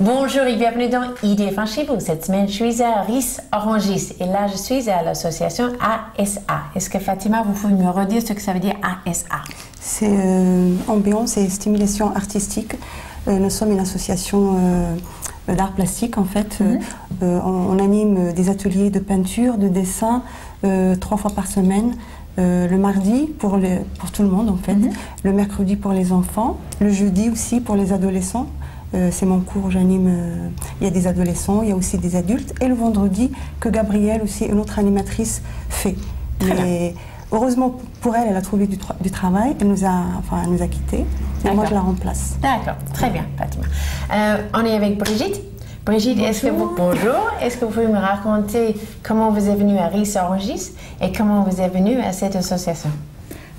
Bonjour et bienvenue dans Idées Franches chez vous. Cette semaine, je suis à Ris-Orangis et là, je suis à l'association ASA. Est-ce que Fatima, vous pouvez me redire ce que ça veut dire ASA? C'est ambiance et stimulation artistique. Nous sommes une association d'art plastique en fait. On anime des ateliers de peinture, de dessin 3 fois par semaine. Le mardi pour tout le monde en fait, le mercredi pour les enfants, le jeudi aussi pour les adolescents. C'est mon cours où j'anime, il y a des adolescents, il y a aussi des adultes, et le vendredi que Gabrielle aussi, une autre animatrice, fait. Mais heureusement pour elle, elle a trouvé du travail, elle nous a quittés, et moi je la remplace. D'accord, très bien Fatima. On est avec Brigitte. Brigitte, est-ce que vous pouvez me raconter comment vous êtes venue à Ris-Orangis et comment vous êtes venue à cette association?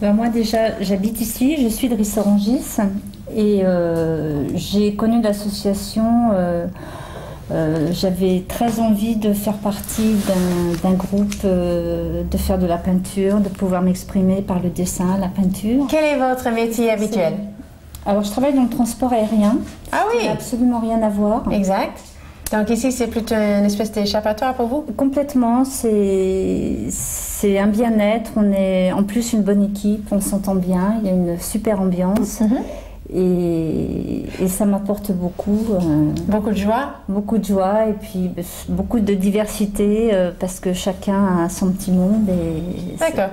Ben moi déjà, j'habite ici, je suis de Ris-Orangis et j'ai connu l'association, j'avais très envie de faire partie d'un groupe, de faire de la peinture, de pouvoir m'exprimer par le dessin, la peinture. Quel est votre métier habituel? Alors je travaille dans le transport aérien. Ah oui? Ça n'a absolument rien à voir. Exact. Donc ici, c'est plutôt une espèce d'échappatoire pour vous? Complètement, c'est un bien-être, on est en plus une bonne équipe, on s'entend bien, il y a une super ambiance et ça m'apporte beaucoup. Beaucoup de joie? Beaucoup de joie et puis beaucoup de diversité parce que chacun a son petit monde. D'accord.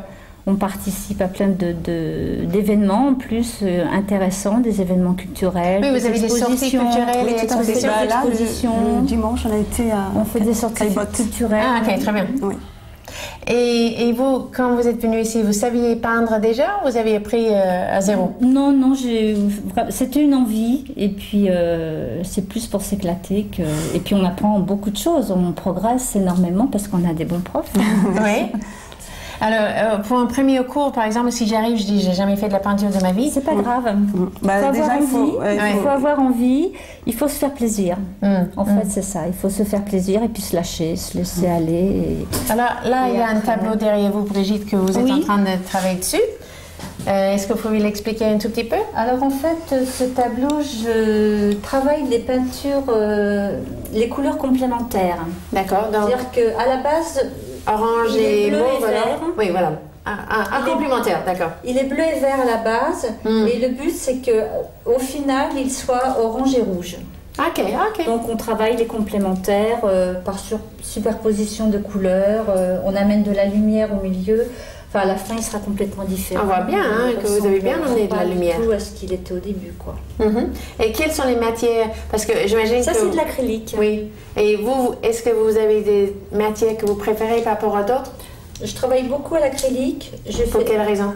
On participe à plein d'événements en plus intéressants, des événements culturels. Oui, vous avez des sorties culturelles et expositions. Là, le dimanche, on a été à... On fait des sorties culturelles. Ah, ok, très bien. Oui. Et vous, quand vous êtes venu ici, vous saviez peindre déjà ou vous avez appris à zéro? Non, c'était une envie et puis c'est plus pour s'éclater que... Et puis on apprend beaucoup de choses, on progresse énormément parce qu'on a des bons profs. Oui. Alors, pour un premier cours, par exemple, si j'arrive, je dis j'ai jamais fait de la peinture de ma vie. C'est pas grave. Il faut avoir envie, il faut se faire plaisir. En fait, c'est ça. Il faut se faire plaisir et puis se lâcher, se laisser aller. Alors là, il y a un tableau derrière vous, Brigitte, que vous êtes en train de travailler dessus. Est-ce que vous pouvez l'expliquer un tout petit peu? Alors en fait, ce tableau, je travaille les peintures, les couleurs complémentaires. D'accord. C'est-à-dire qu'à la base, orange et bleu mauve, et vert. Oui, voilà. Un complémentaire, d'accord. Il est bleu et vert à la base, et le but c'est qu'au final, il soit orange et rouge. Ok. Donc on travaille les complémentaires par superposition de couleurs, on amène de la lumière au milieu. Enfin, à la fin, il sera complètement différent. On voit bien que vous avez bien amené de la lumière. Tout à ce qu'il était au début, quoi. Et quelles sont les matières? Parce que j'imagine que... Ça, c'est de l'acrylique. Oui. Et vous, est-ce que vous avez des matières que vous préférez par rapport à d'autres? Je travaille beaucoup à l'acrylique. Pour quelle raison?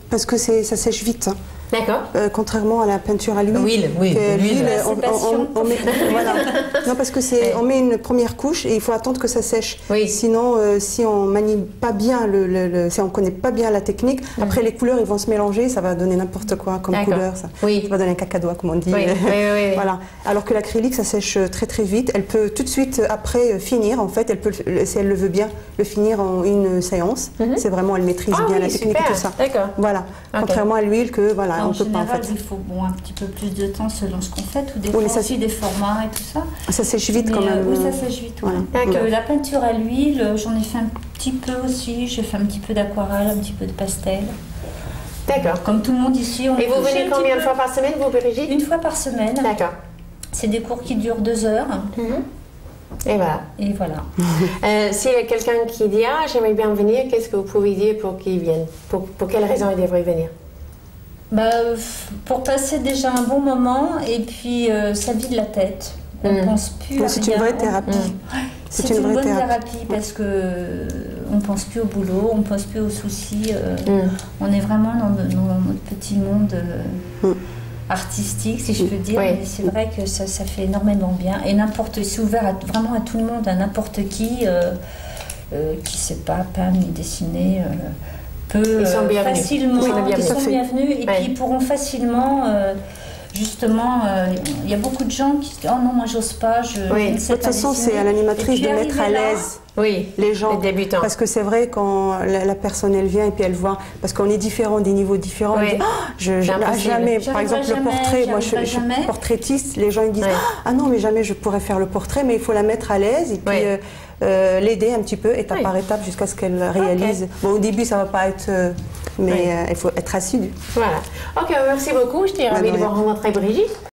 Parce que ça sèche vite. D'accord. Contrairement à la peinture à l'huile. L'huile, on met, voilà. Non, parce que on met une première couche et il faut attendre que ça sèche. Oui. Sinon, si on manie pas bien si on connaît pas bien la technique, après les couleurs ils vont se mélanger, ça va donner n'importe quoi comme couleur. Ça va donner un cacadois comme on dit. Oui. Voilà. Alors que l'acrylique ça sèche très très vite. Elle peut tout de suite après finir en fait. Elle peut, si elle le veut bien, le finir en une séance. C'est vraiment elle maîtrise bien la technique et tout ça. D'accord. Voilà. Contrairement à l'huile que voilà. En général, il faut un petit peu plus de temps selon ce qu'on fait, ou des fois aussi des formats et tout ça. Ça sèche vite quand même. Oui, ça sèche vite. Voilà. La peinture à l'huile, j'en ai fait un petit peu aussi. J'ai fait un petit peu d'aquarelle, un petit peu de pastel. D'accord. Comme tout le monde ici. Et vous venez combien de fois par semaine, vous, Brigitte? Une fois par semaine. D'accord. C'est des cours qui durent 2 heures. Et voilà. S'il y a quelqu'un qui dit « Ah, j'aimerais bien venir », qu'est-ce que vous pouvez dire pour qu'il vienne? Pour quelle raison il devrait venir? Pour passer déjà un bon moment et puis ça vide la tête. On ne pense plus à rien. C'est une vraie thérapie. C'est une bonne thérapie parce qu'on ne pense plus au boulot, on ne pense plus aux soucis. On est vraiment dans notre petit monde artistique, si je peux dire. Oui. Mais c'est vrai que ça fait énormément bien. Et c'est ouvert vraiment à tout le monde, à n'importe qui ne sait pas peindre ni dessiner. Ils sont bienvenus. Facilement, ils sont bienvenus et puis ils pourront facilement, justement, il y a beaucoup de gens qui se disent « Oh non, moi j'ose pas, je ne sais pas De toute façon, dessiner. » c'est à l'animatrice de mettre à l'aise les gens. Les débutants. Parce que c'est vrai, quand la personne elle vient et puis elle voit, parce qu'on est différents, des niveaux différents, on dit, jamais, par exemple le portrait, moi je suis portraitiste, les gens ils disent, ah non mais jamais je pourrais faire le portrait, mais il faut la mettre à l'aise et puis l'aider un petit peu, étape par étape, jusqu'à ce qu'elle réalise. Bon, au début ça va pas être, mais il faut être assidu. Voilà. Ok, merci beaucoup, j'étais ravie de vous rencontrer Brigitte.